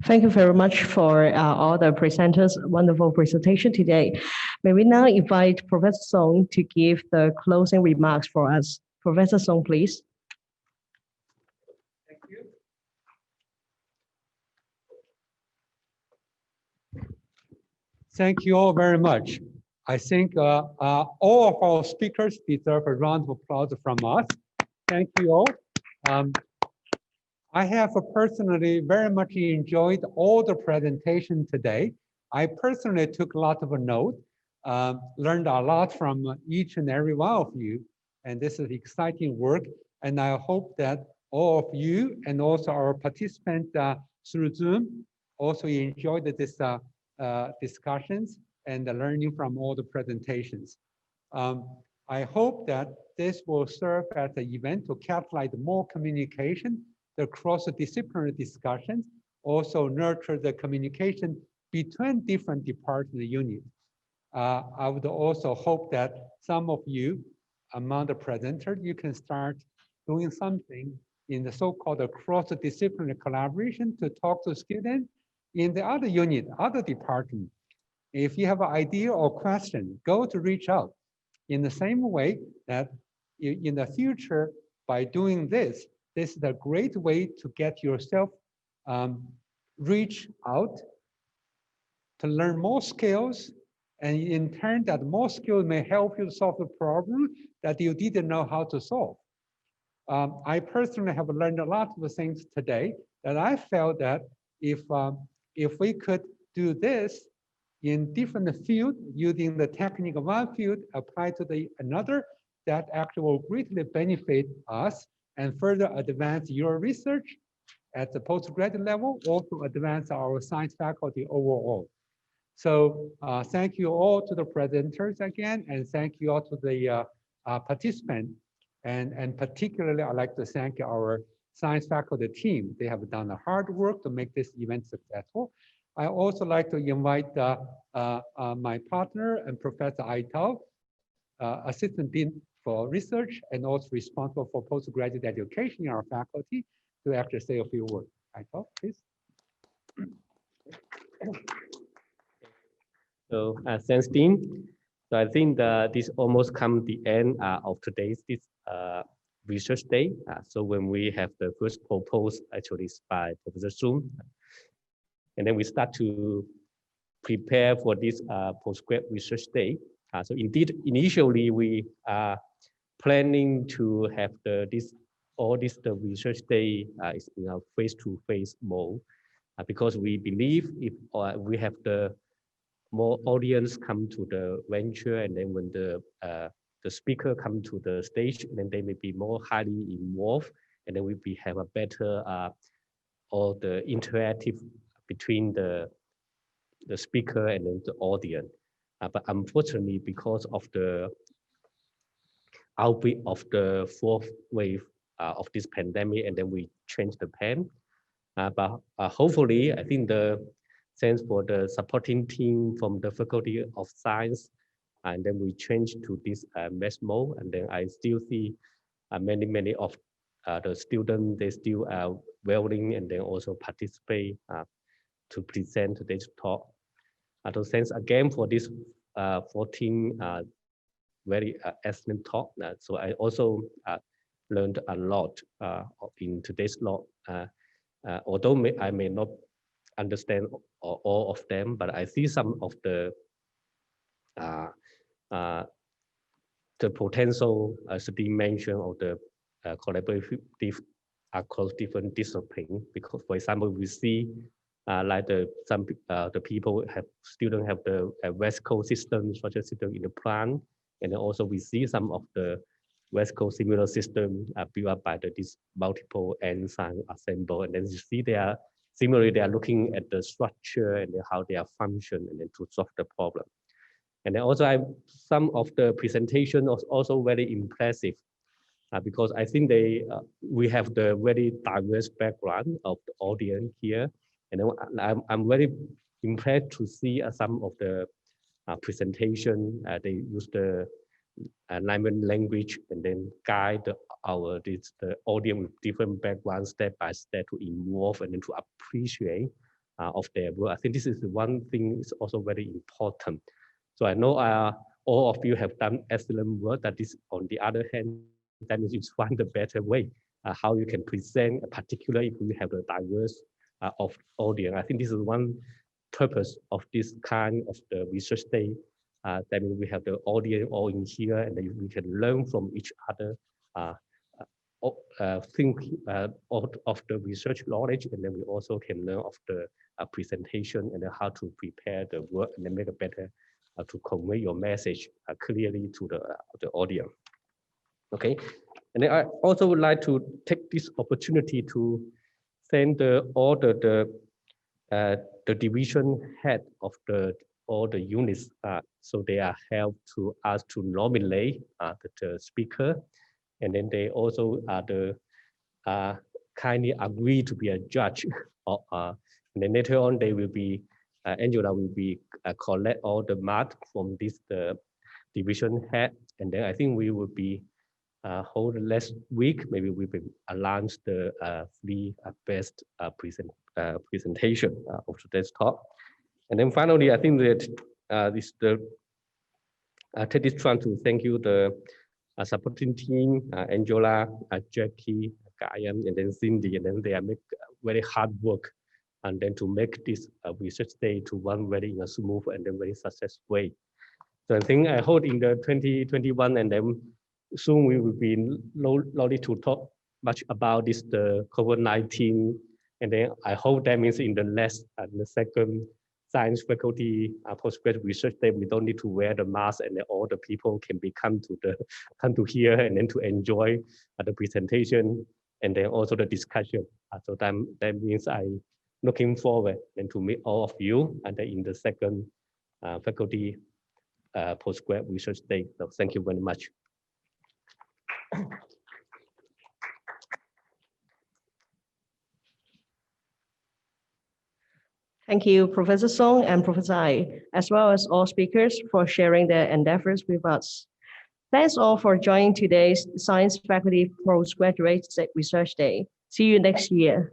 Thank you very much for all the presenters' wonderful presentation today. May we now invite Professor Song to give the closing remarks for us. Professor Song, please. Thank you. Thank you all very much. I think all of our speakers deserve a round of applause from us. Thank you all. I have personally very much enjoyed all the presentation today. I personally took a lot of notes, learned a lot from each and every one of you, and this is exciting work. And I hope that all of you and also our participants through Zoom also enjoyed this discussions and the learning from all the presentations. I hope that this will serve as an event to catalyze more communication, the cross-disciplinary discussions, also nurture the communication between different department units. I would also hope that some of you among the presenters, you can start doing something in the so-called cross-disciplinary collaboration to talk to students in the other unit, other department. If you have an idea or question, go to reach out. In the same way that in the future, by doing this is a great way to get yourself reach out to learn more skills, and in turn that more skills may help you solve the problem that you didn't know how to solve. I personally have learned a lot of things today that I felt that if we could do this in different fields, using the technique of one field applied to the another, that actually will greatly benefit us and further advance your research at the postgraduate level, also advance our science faculty overall. So thank you all to the presenters again, and thank you all to the participants. And particularly, I'd like to thank our science faculty team. They have done the hard work to make this event successful. I also like to invite my partner and Professor Aitao, Assistant Dean for Research and also responsible for postgraduate education in our faculty, to actually say a few words. Aitao, please. So thanks, Dean. So I think this almost come the end of today's research day. So when we have the first proposed actually by Professor Sun, and then we start to prepare for this postgrad research day. So indeed, initially we are planning to have the research day is in a face-to-face mode, because we believe if we have the more audience come to the venture, and then when the speaker come to the stage, then they may be more highly involved, and then we have a better or the interactive between the speaker and then the audience. But unfortunately, because of the outbreak of the fourth wave of this pandemic, and then we changed the plan. But hopefully, I think thanks for the supporting team from the Faculty of Science, and then we changed to this mesh mode, and then I still see many of the students, they still are willing and then also participate to present today's talk. So thanks again for this 14 very excellent talk. So I also learned a lot in today's talk. Although I may not understand all of them, but I see some of the potential, as Dean mentioned, of the collaborative across different disciplines. Because, for example, we see like the students have the West Coast system, structure system in the plant, and then also we see some of the West Coast similar system built up by this multiple enzyme assemble, and then you see similarly they are looking at the structure and how they are function, and then to solve the problem. And then also some of the presentation was also very impressive. Because I think we have the very diverse background of the audience here, and I'm very impressed to see some of the presentation. They use the language and then guide the audience with different backgrounds step by step to involve and then to appreciate of their work. I think this is the one thing is also very important. So I know all of you have done excellent work. That is, on the other hand, that means you find a better way how you can present, particularly if you have a diverse of audience. I think this is one purpose of this kind of the research day. That means we have the audience all in here, and then we can learn from each other, think of the research knowledge, and then we also can learn of the presentation and then how to prepare the work and then make it better to convey your message clearly to the audience. Okay, and then I also would like to take this opportunity to thank all the division head of all the units. So they are helped to us to nominate the speaker, and then they also kindly agree to be a judge. And then later on, they will be Angela will be collect all the marks from this division head, and then I think we will be hold next week. Maybe we will launch the three best presentation of today's talk. And then finally, I think that take this chance to thank you the supporting team, Angela, Jackie, Gayan, and then Cindy, and then they are make very hard work, and then to make this research day to run very in a smooth and then very successful way. So I think I hope in the 2021, and then soon we will be slowly to talk much about this the COVID-19, and then I hope that means in the next the second science faculty postgraduate research day, we don't need to wear the mask, and then all the people can come to here and then to enjoy the presentation and then also the discussion. So that means I'm looking forward and to meet all of you and then in the second faculty postgraduate research day. So thank you very much. Thank you, Professor Song and Professor Ai, as well as all speakers for sharing their endeavors with us. Thanks all for joining today's Science Faculty Postgraduate Research Day. See you next year.